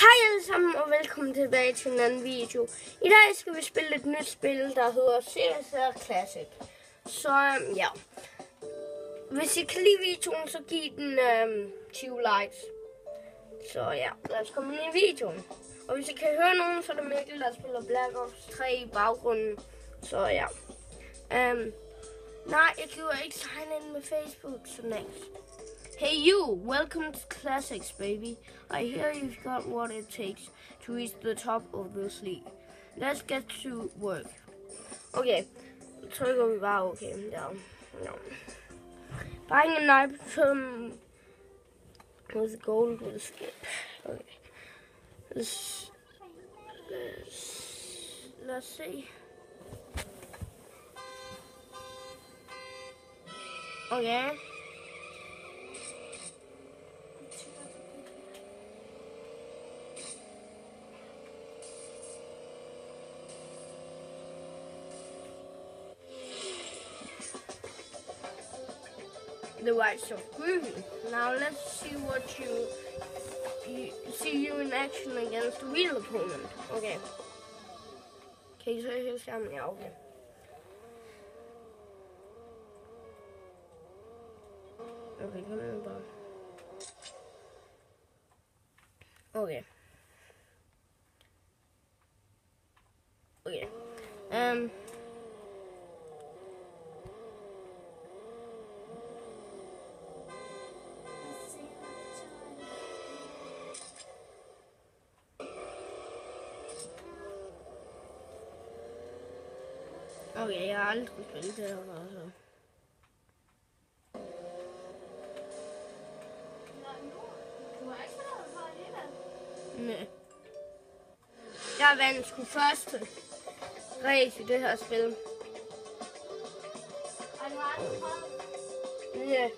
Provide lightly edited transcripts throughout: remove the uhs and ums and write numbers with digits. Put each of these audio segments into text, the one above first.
Hej alle sammen og velkommen tilbage til en anden video. I dag skal vi spille et nyt spil, der hedder CSR Classic. Så ja, hvis I kan lide videoen, så giv den 20 likes. Så ja, lad os komme ind i videoen. Og hvis I kan høre nogen, så er det Mikkel, der spiller Black Ops 3 i baggrunden. Så ja. Nej, jeg gider ikke signe ind med Facebook, så next. Hey you, welcome to Classics, baby. I hear you've got what it takes to reach the top of this league. Let's get to work. Okay, så trykker vi bare okay. No. Buying an item with gold will skip. Okay. Let's see. Okay. The white's so groovy. Now let's see what you in action against the real opponent. Okay. Okay, så er det sammen. Ja, okay. Okay, kom nu bare. Okay. Okay. Okay, jeg har aldrig spillet det her, altså. Nej. Jeg vandt sgu første race i det her spil. Ja.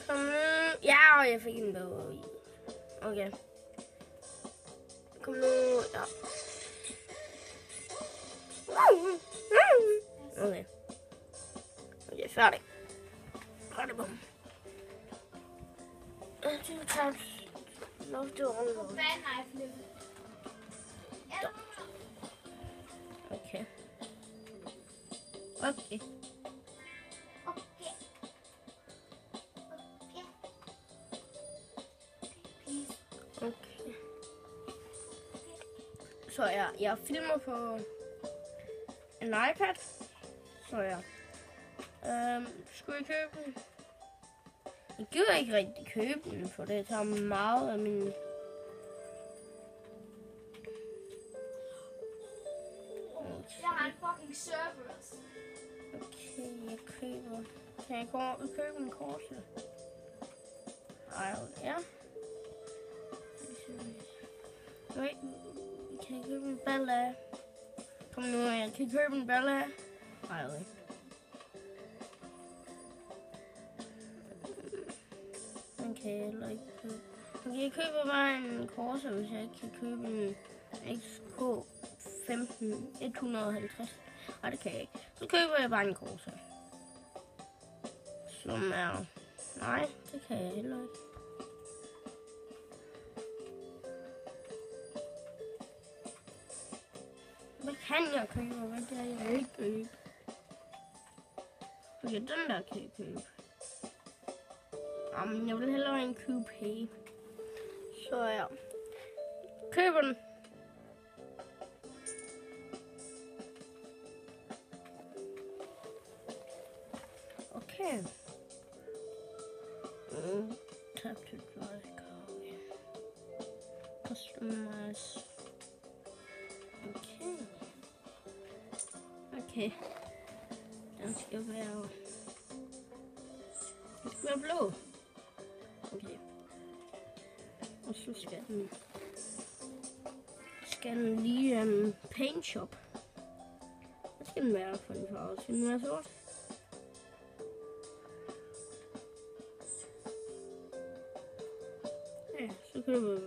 Kom nu. Ja, og jeg fik en bedre i. Okay. Kom nu. Ja. Okay. Okay, færdig. Færdig, bum. Love to unload. Okay. Okay. Okay. Så jeg filmer på en iPad. Så ja. Skulle jeg købe den? Jeg gider ikke rigtig købe den, for det tager meget af min... Jeg har en fucking servers. Okay, jeg køber... Kan jeg købe en korse? Ej, ja. Wait, kan jeg købe en balle? Kom nu, jeg kan købe en balle. Ej, okay. Okay, eller ikke købe. Okay, jeg køber bare en Corsa, hvis jeg ikke kan købe en XK15 150. Ej, det kan jeg ikke. Så køber jeg bare en Corsa. Som er... Nej, det kan jeg heller ikke. Hvad kan jeg købe, og hvad kan jeg ikke købe? Okay, den der kan jeg købe. Jeg vil hellere en coupé. Så ja. Køber den. Okay. Tap to drive car. Customize. Okay. Okay. Den skal være... Den skal være blå. Okay. Og så skal den lige paint shop. Hvad skal den være for en farve? Skal den være sort? Ja, så kan det være.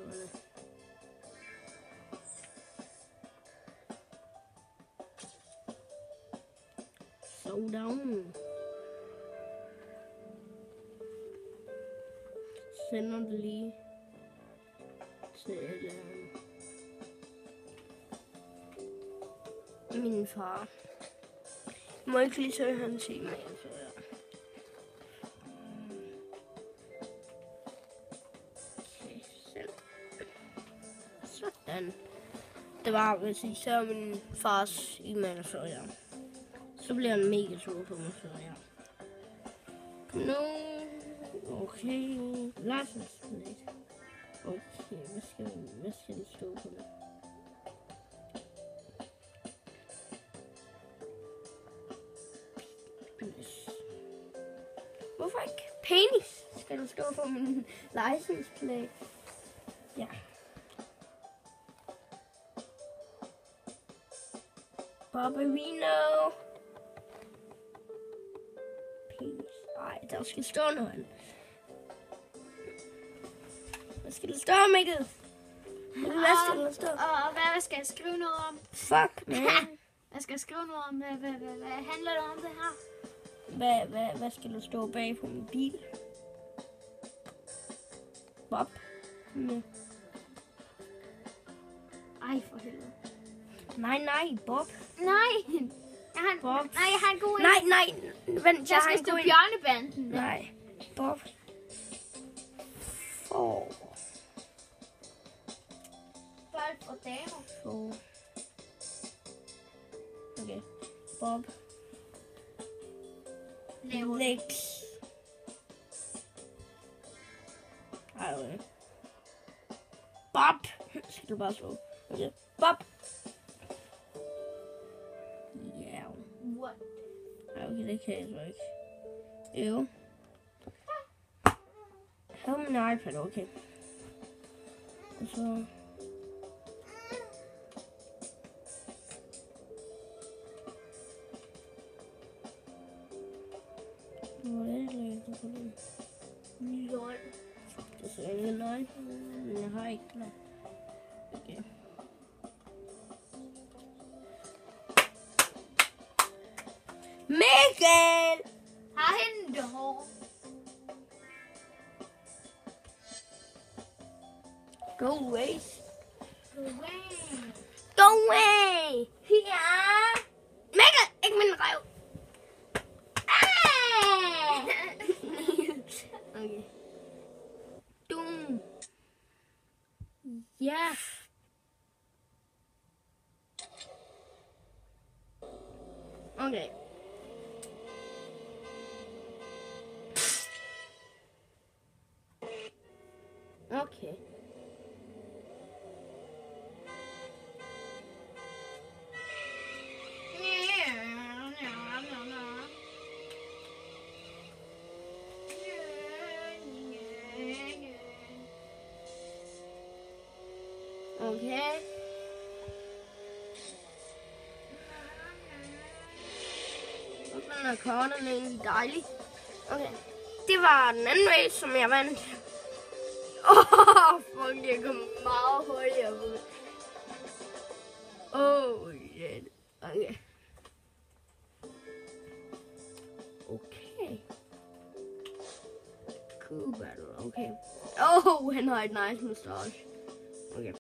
So down. sender det lige til min far. Jeg må ikke lige søge hans e-mail, så ja. Okay, send. Sådan. Det var, hvis I ser min fars e-mail, så ja. Så bliver han mega sur på mig, så ja. Nu. Okay. License plate. Okay, hvad skal det stå på det? Hvorfor ikke penis? Skal du stå på min license plate? Ja. Barbarino. Penis. Ej, der skal stå noget. Hvad skal der stå, Mikkel? Hvad skal der stå? Og hvad skal jeg skrive noget om? Fuck, man. Jeg skal skrive noget om, hvad handler det om det her? Hvad skal der stå bag på min bil? Bob. Ja. Ej, for helvede. Nej, Bob. Nej. Bob. Nej, jeg har en god idé. Nej. Vent, Jeg skal stå Bjørnebanden. Nej. Bob. For. Bold og damer. For. Okay. Bob. Lex. Ej, okay. Bob. Skal du bare slå. Okay. Bob. Ja. What? Ej, okay, det kan jeg så ikke. Jo. Jeg har min iPad, okay. Og så... Hvor er det, jeg kan få det? Lol. Det ser ikke nøje, men jeg har ikke klar. Okay. Mikkel! Har hende hår. Go away. Go away. Go away! Ja! Mikkel! Ikke min røv! Okay. Dum. Ja. Okay. Okay. Okay. Hvordan er korten egentlig dejlig? Okay. Det var den anden race, som jeg vandt. Fuck, jeg kom meget højere ud. Shit. Okay. Okay. Cool battle, okay. Han har et nice mustache. Okay.